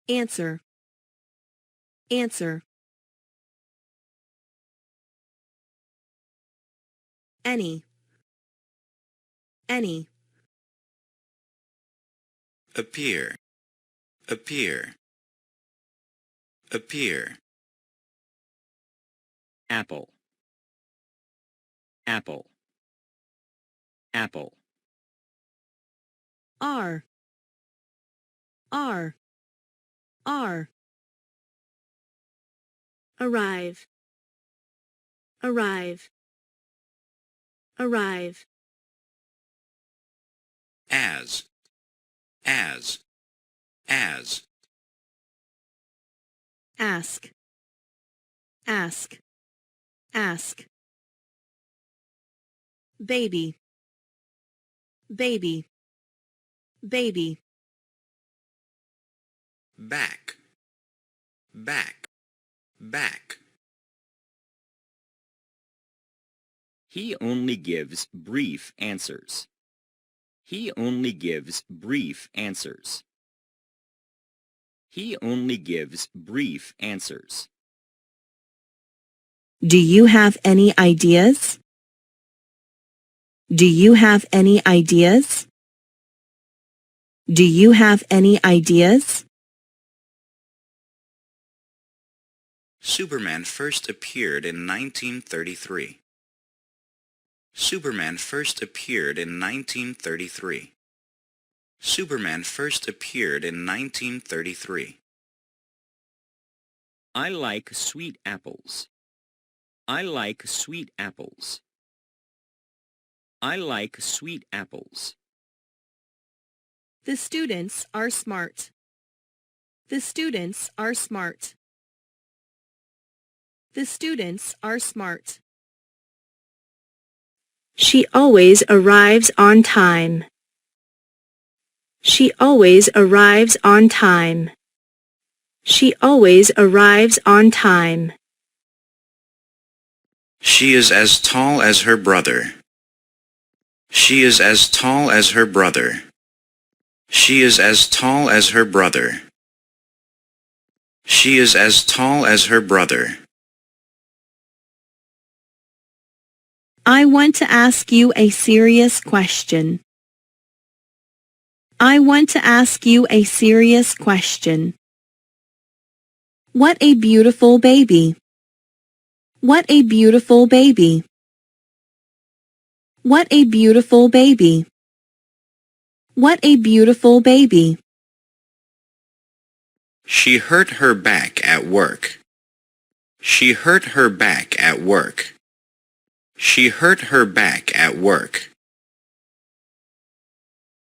answer, answer. Any, any. Appear, appear, appear. Apple, apple, apple. R, R, R. Arrive, arrive, arrive. As, as, as. Ask, ask, ask. Baby, baby, baby. Back, back, back. He only gives brief answers. He only gives brief answers. He only gives brief answers. Do you have any ideas? Do you have any ideas? Do you have any ideas? Superman first appeared in 1933. Superman first appeared in 1933. Superman first appeared in 1933. I like sweet apples. I like sweet apples. I like sweet apples. The students are smart. The students are smart. The students are smart. She always arrives on time. She always arrives on time. She always arrives on time. She is as tall as her brother. She is as tall as her brother. She is as tall as her brother. She is as tall as her brother. I want to ask you a serious question. I want to ask you a serious question. What a beautiful baby. What a beautiful baby. What a beautiful baby. What a beautiful baby. She hurt her back at work. She hurt her back at work. She hurt her back at work.